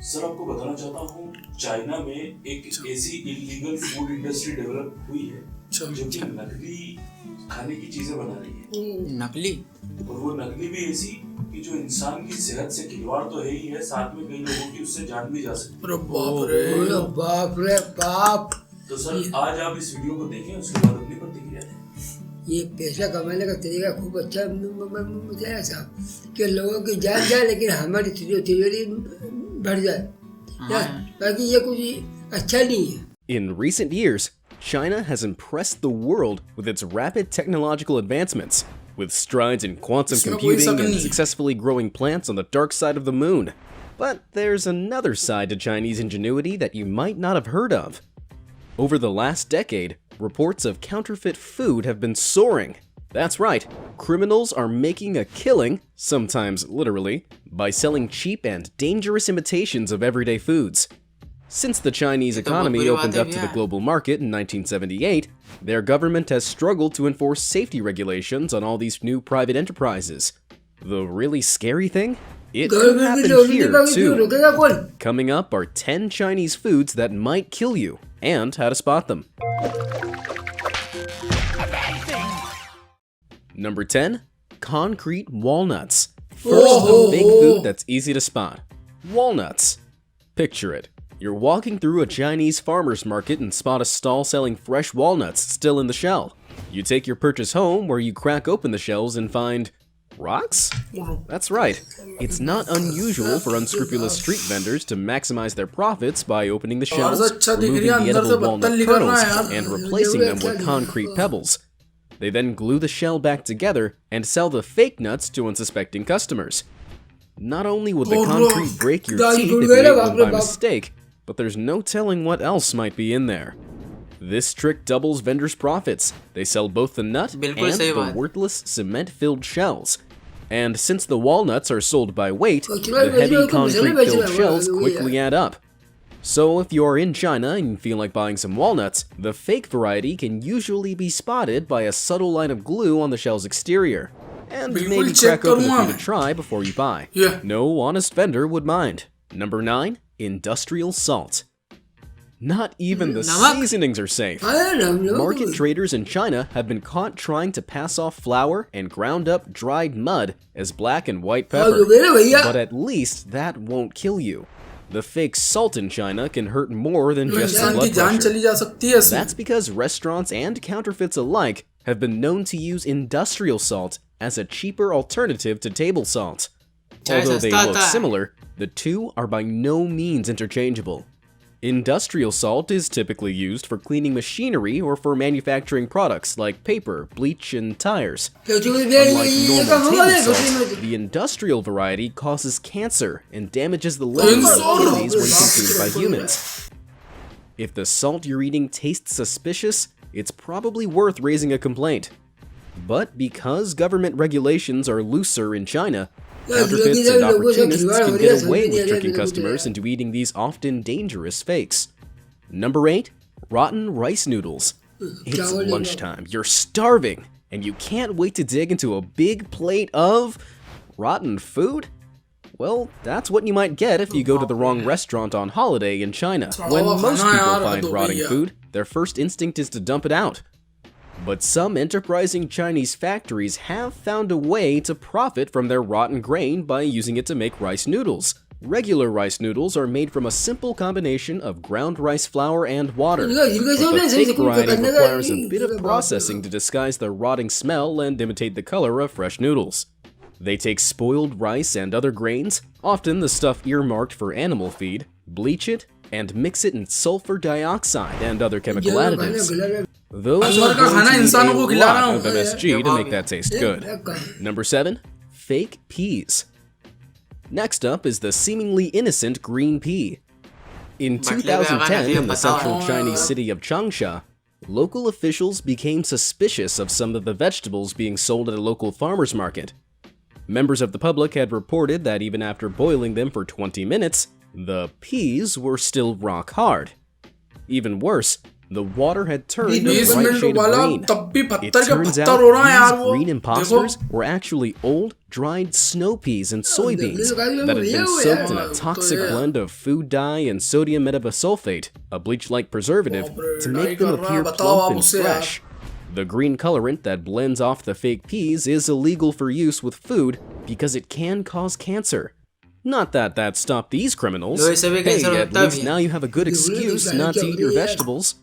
Sir आपको बताना चाहता हूँ चाइना में एक ऐसी इलीगल फूड इंडस्ट्री डेवलप हुई है जो कि नकली खाने की चीजें बना रही है। नकली? और वो नकली भी ऐसी कि जो इंसान की सेहत से खिलवाड़ तो है ही है, साथ में कई लोगों की उससे जान भी जा सकती है। अरे बाप रे बाप। तो सर आज आप इस वीडियो को देखें, उसके बाद अपनी प्रतिक्रिया दें। ये पैसा कमाने का तरीका खूब अच्छा मुझे ऐसा कि लोगों की जान जाए लेकिन हमारी तिजोरी बढ़ जाए, बाकी ये कुछ अच्छा नहीं है। In recent years, China has impressed the world with its rapid technological advancements, with strides in quantum computing and successfully growing plants on the dark side of the moon. But there's another side to Chinese ingenuity that you might not have heard of. Over the last decade, reports of counterfeit food have been soaring. That's right, criminals are making a killing, sometimes literally, by selling cheap and dangerous imitations of everyday foods. Since the Chinese economy opened up to the global market in 1978, their government has struggled to enforce safety regulations on all these new private enterprises. The really scary thing? It could happen here too. Coming up are 10 Chinese foods that might kill you, and how to spot them. Number 10. Concrete walnuts. First, a fake food that's easy to spot. Walnuts. Picture it. You're walking through a Chinese farmer's market and spot a stall selling fresh walnuts still in the shell. You take your purchase home, where you crack open the shells and find rocks? That's right. It's not unusual for unscrupulous street vendors to maximize their profits by opening the shells, removing the edible walnut kernels, and replacing them with concrete pebbles. They then glue the shell back together and sell the fake nuts to unsuspecting customers. Not only would the concrete break your teeth if you ate one by mistake, but there's no telling what else might be in there. This trick doubles vendors' profits. They sell both the nut and the worthless cement-filled shells. And since the walnuts are sold by weight, the heavy concrete-filled shells quickly add up. So if you're in China and feel like buying some walnuts, the fake variety can usually be spotted by a subtle line of glue on the shell's exterior. And maybe crack open a few to try before you buy. No honest vendor would mind. Number 9. Industrial salt. Not even the seasonings are safe. Market traders in China have been caught trying to pass off flour and ground up dried mud as black and white pepper. But at least that won't kill you. The fake salt in China can hurt more than just blood pressure. That's because restaurants and counterfeits alike have been known to use industrial salt as a cheaper alternative to table salt. Although they look similar, the two are by no means interchangeable. Industrial salt is typically used for cleaning machinery or for manufacturing products like paper, bleach, and tires. Unlike normal table salt, the industrial variety causes cancer and damages the livers and kidneys when consumed by humans. If the salt you're eating tastes suspicious, it's probably worth raising a complaint. But because government regulations are looser in China, counterfeits and opportunists can get away with tricking customers into eating these often dangerous fakes. Number 8. Rotten rice noodles. It's lunchtime, you're starving, and you can't wait to dig into a big plate of rotten food? Well, that's what you might get if you go to the wrong restaurant on holiday in China. When most people find rotting food, their first instinct is to dump it out. But some enterprising Chinese factories have found a way to profit from their rotten grain by using it to make rice noodles. Regular rice noodles are made from a simple combination of ground rice flour and water. But the fake variety requires a bit of processing to disguise the rotting smell and imitate the color of fresh noodles. They take spoiled rice and other grains, often the stuff earmarked for animal feed, bleach it, and mix it in sulfur dioxide and other chemical additives. Those are going to need a lot of MSG to make that taste good. Number 7. Fake peas. Next up is the seemingly innocent green pea. In 2010, in the central Chinese city of Changsha, local officials became suspicious of some of the vegetables being sold at a local farmer's market. Members of the public had reported that even after boiling them for 20 minutes, the peas were still rock hard. Even worse, the water had turned a 20 bright minute shade of वाला green. तब भी It पत्थर के turns पत्थर out हो रहा है यार these वो green देखो imposters were actually old, dried snow peas and soybeans that had been soaked in a toxic blend of food dye and sodium metabisulfate, a bleach-like preservative, to make them appear plump and fresh. The green colorant that blends off the fake peas is illegal for use with food because it can cause cancer. Not that that stopped these criminals. Hey, at least now you have a good excuse not to eat your vegetables.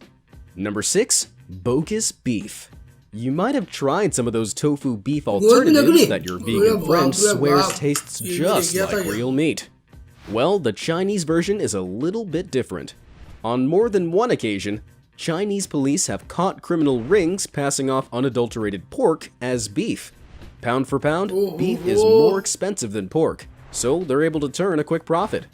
Number 6, bogus beef. You might have tried some of those tofu beef alternatives that your vegan friend swears tastes just like real meat. Well, the Chinese version is a little bit different. On more than one occasion, Chinese police have caught criminal rings passing off unadulterated pork as beef. Pound for pound, beef is more expensive than pork, so they're able to turn a quick profit.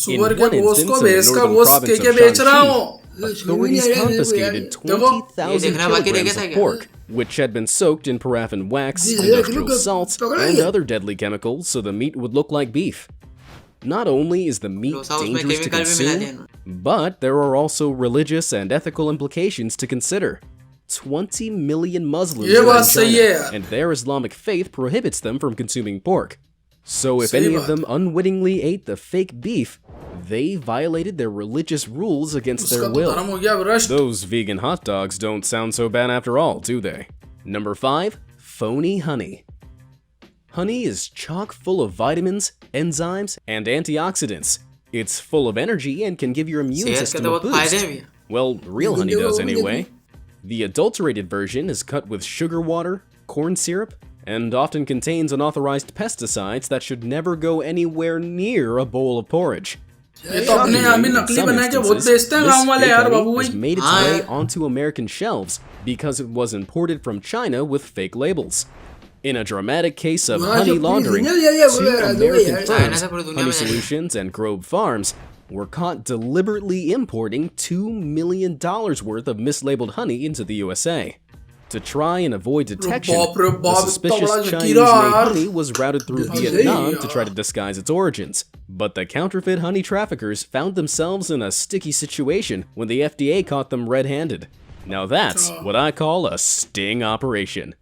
In one instance in the northern province of Shanxi, authorities confiscated 20,000 kilograms of pork, which had been soaked in paraffin wax, industrial salts, and other deadly chemicals so the meat would look like beef. Not only is the meat dangerous to consume, but there are also religious and ethical implications to consider. 20 million Muslims live in China, and their Islamic faith prohibits them from consuming pork. So if any of them unwittingly ate the fake beef, they violated their religious rules against their will. Those vegan hot dogs don't sound so bad after all, do they? Number 5, phony honey. Honey is chock full of vitamins, enzymes, and antioxidants. It's full of energy and can give your immune system a boost. Well, real honey does anyway. The adulterated version is cut with sugar water, corn syrup, and often contains unauthorized pesticides that should never go anywhere near a bowl of porridge. Shockingly, in some instances, this fake honey has made its way onto American shelves because it was imported from China with fake labels. In a dramatic case of honey laundering, 2 American firms, Honey Solutions and Grove Farms, were caught deliberately importing $2 million worth of mislabeled honey into the USA. To try and avoid detection, the suspicious Chinese-made honey was routed through Vietnam to try to disguise its origins. But the counterfeit honey traffickers found themselves in a sticky situation when the FDA caught them red-handed. Now that's what I call a sting operation.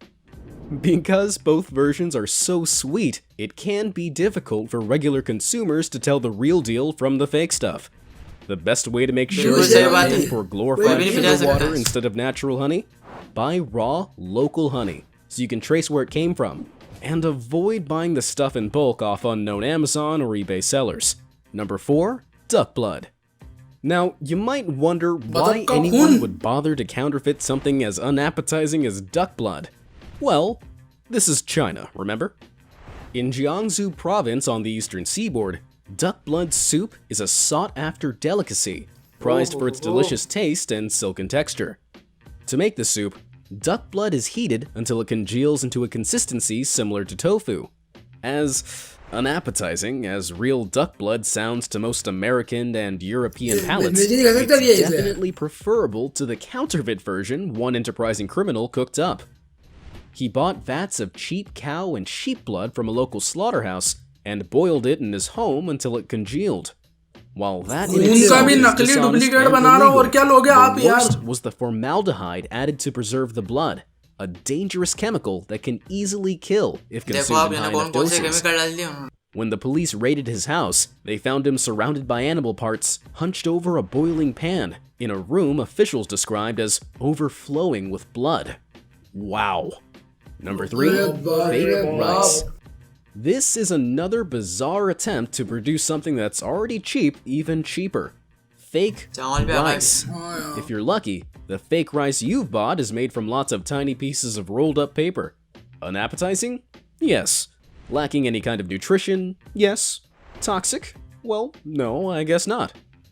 Because both versions are so sweet, it can be difficult for regular consumers to tell the real deal from the fake stuff. The best way to make sure you're not paying for glorified sugar water instead of natural honey? Buy raw, local honey, so you can trace where it came from. And avoid buying the stuff in bulk off unknown Amazon or eBay sellers. Number 4, duck blood. Now, you might wonder why anyone would bother to counterfeit something as unappetizing as duck blood. Well, this is China, remember? In Jiangsu province on the eastern seaboard, duck blood soup is a sought-after delicacy, prized for its delicious taste and silken texture. To make the soup, duck blood is heated until it congeals into a consistency similar to tofu. As unappetizing as real duck blood sounds to most American and European palates, it's definitely preferable to the counterfeit version one enterprising criminal cooked up. He bought vats of cheap cow and sheep blood from a local slaughterhouse and boiled it in his home until it congealed. While that in itself is dishonest and illegal, the worst was the formaldehyde added to preserve the blood, a dangerous chemical that can easily kill if consumed in high enough doses. When the police raided his house, they found him surrounded by animal parts, hunched over a boiling pan, in a room officials described as overflowing with blood. Wow. Number 3, fake rice. This is another bizarre attempt to produce something that's already cheap even cheaper. Fake rice. If you're lucky, the fake rice you've bought is made from lots of tiny pieces of rolled up paper. Unappetizing? Yes. Lacking any kind of nutrition? Yes. Toxic? Well, no, I guess not.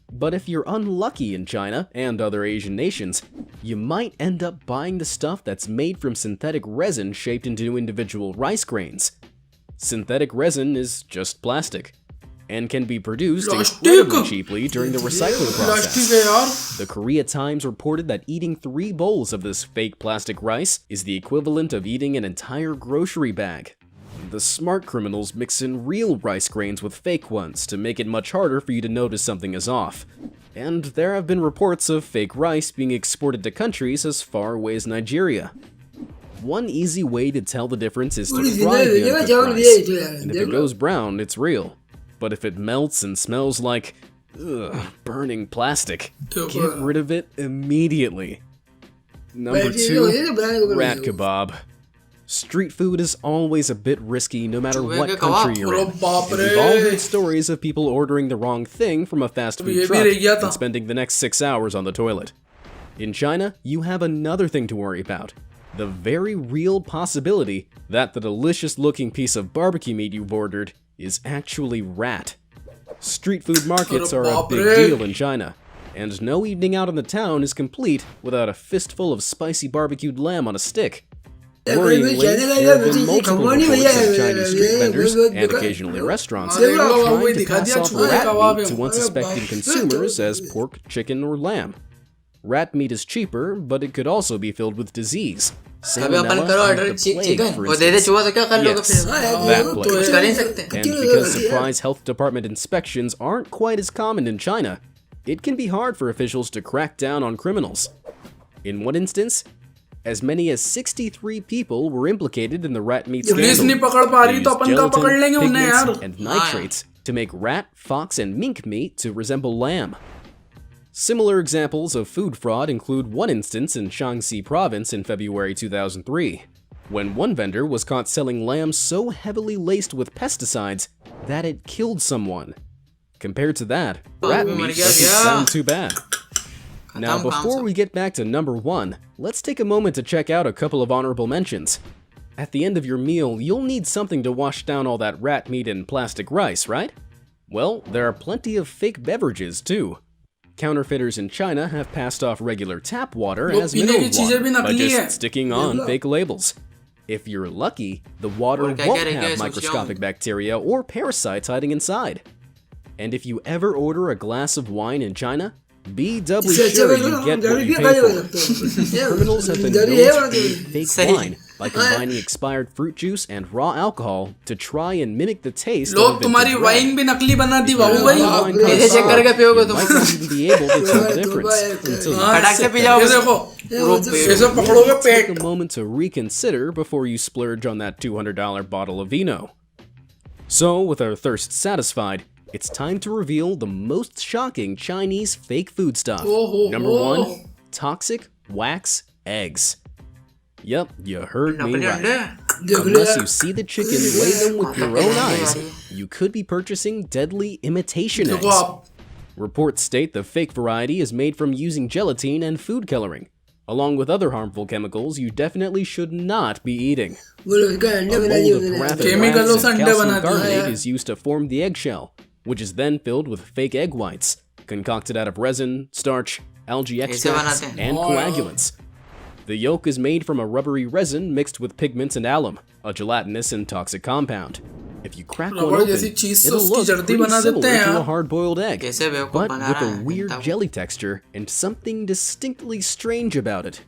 But if you're unlucky in China and other Asian nations, you might end up buying the stuff that's made from synthetic resin shaped into individual rice grains. Synthetic resin is just plastic, and can be produced incredibly cheaply during the recycling process. The Korea Times reported that eating 3 bowls of this fake plastic rice is the equivalent of eating an entire grocery bag. The smart criminals mix in real rice grains with fake ones to make it much harder for you to notice something is off. And there have been reports of fake rice being exported to countries as far away as Nigeria. One easy way to tell the difference is to fry the uncooked rice, and if it goes brown, it's real. But if it melts and smells like burning plastic, get rid of it immediately. Number 2, rat kebab. Street food is always a bit risky no matter what country you're in. And we've all heard stories of people ordering the wrong thing from a fast food truck and spending the next 6 hours on the toilet. In China, you have another thing to worry about. The very real possibility that the delicious looking piece of barbecue meat you've ordered is actually rat. Street food markets are a big deal in China, and no evening out in the town is complete without a fistful of spicy barbecued lamb on a stick. Worryingly, there have been multiple reports of Chinese street vendors and occasionally restaurants trying to pass off rat meat to unsuspecting consumers as pork, chicken, or lamb. Rat meat is cheaper, but it could also be filled with disease. Salmonella and the plague, for instance. Yes, that plague. And because surprise health department inspections aren't quite as common in China, it can be hard for officials to crack down on criminals. In one instance, as many as 63 people were implicated in the rat meat scandal. They used gelatin, pigments, and nitrates to make rat, fox, and mink meat to resemble lamb. Similar examples of food fraud include one instance in Shaanxi province in February 2003, when one vendor was caught selling lamb so heavily laced with pesticides that it killed someone. Compared to that, rat meat doesn't sound too bad. Now, before we get back to number 1, let's take a moment to check out a couple of honorable mentions. At the end of your meal, you'll need something to wash down all that rat meat and plastic rice, right? Well, there are plenty of fake beverages, too. Counterfeiters in China have passed off regular tap water as mineral water by just sticking on fake labels. If you're lucky, the water won't have microscopic bacteria or parasites hiding inside. And if you ever order a glass of wine in China, be doubly sure you get what you pay for. Criminals have been known to create fake wine by combining expired fruit juice and raw alcohol to try and mimic the taste of तुम्हारी wine भी नकली बना दी बाबू भाई ऐसे check करके पियोगे तुम might not even be able to tell the difference until you फटाक से पी जाओगे देखो ऐसे पकड़ोगे पेट take a moment to reconsider before you splurge on that $200 bottle of vino. So, with our thirst satisfied, it's time to reveal the most shocking Chinese fake food stuff. Number 1, toxic wax eggs. Yep, you heard me right. Unless you see the chicken lay them with your own eyes, you could be purchasing deadly imitation eggs. Reports state the fake variety is made from using gelatin and food coloring, along with other harmful chemicals you definitely should not be eating. A mold of paraffin wax and calcium carbonate is used to form the eggshell, which is then filled with fake egg whites, concocted out of resin, starch, algae extracts, and coagulants. The yolk is made from a rubbery resin mixed with pigments and alum, a gelatinous and toxic compound. If you crack one open, it'll look pretty similar to a hard-boiled egg, but with a weird jelly texture and something distinctly strange about it.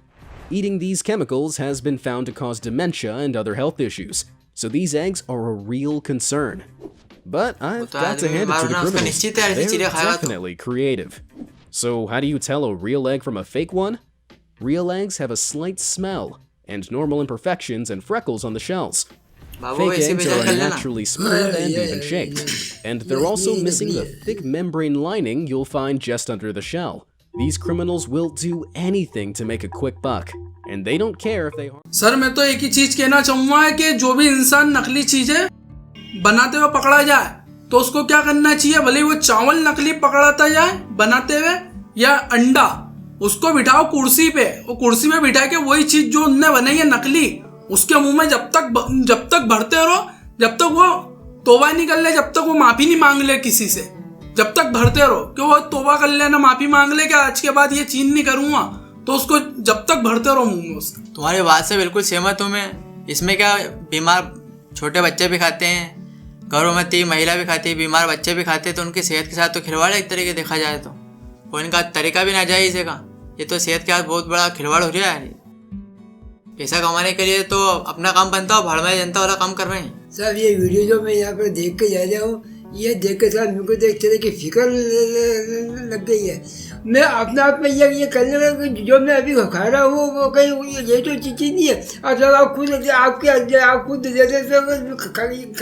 Eating these chemicals has been found to cause dementia and other health issues, so these eggs are a real concern. But I've got to hand it to the criminals. They're definitely creative. So how do you tell a real egg from a fake one? Real eggs have a slight smell and normal imperfections and freckles on the shells. Fake eggs are unnaturally smooth and even shaped, and they're also missing the thick membrane lining you'll find just under the shell. These criminals will do anything to make a quick buck, and they don't care if they harm. Sir मैं तो एक ही चीज कहना चाहूँगा कि जो भी इंसान नकली चीजें बनाते हुए पकड़ा जाए तो उसको क्या करना चाहिए, भले वो चावल नकली पकड़ाता जाए बनाते हुए या अंडा, उसको बिठाओ कुर्सी पे, वो कुर्सी पे बिठा के वही चीज जो उनने बनाई है नकली उसके मुंह में जब तक भरते रहो जब तक वो तौबा नहीं कर ले, जब तक वो माफी नहीं मांग ले किसी से, जब तक भरते रहो कि वो तौबा कर ले ना माफी मांग ले कि आज के बाद ये चीज नहीं करूंगा, तो उसको जब तक भरते रहो मुंह में उसके। तुम्हारी बात से बिल्कुल सहमत हूँ मैं। इसमें क्या बीमार छोटे बच्चे भी खाते हैं, गर्भवती महिला भी खाती है, बीमार बच्चे भी खाते हैं, तो उनकी सेहत के साथ तो खिलवाड़ है एक तरीके देखा जाए तो, और इनका तरीका भी नाजायज़ है का, ये तो सेहत के साथ बहुत बड़ा खिलवाड़ हो रहा है। पैसा कमाने के लिए तो अपना काम बनता हो, भाड़ में जनता वाला काम कर रहे हैं। साहब ये वीडियो जो मैं यहाँ पर देख के जा रहा हूँ, ये देख के साथ मेरे को देख तरह की फिक्र लग गई है। मैं अपने आप में ये करने लगा कि जो मैं अभी खा रहा हूँ वो कहीं ये तो चीज़ नहीं है। अब जब आप खुद देते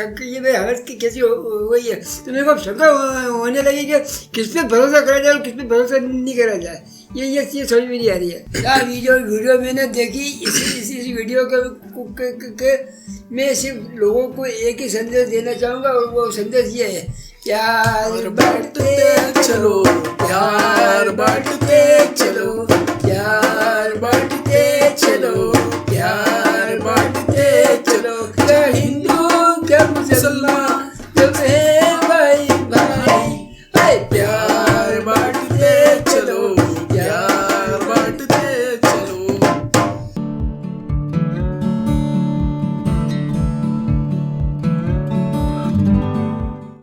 तो ये मेरी हालत की कैसी हो गई है, तो मेरे को शंका होने लगी कि किस पे भरोसा करा जाए और किस पे भरोसा नहीं करा जाए। ये चीज़ समझ में नहीं आ रही है। यार वीडियो मैंने देखी, इस वीडियो के मैं सिर्फ लोगों को एक ही संदेश देना चाहूँगा और वो संदेश ये है, प्यार बांटते चलो, प्यार बांटते चलो, प्यार बांटते चलो।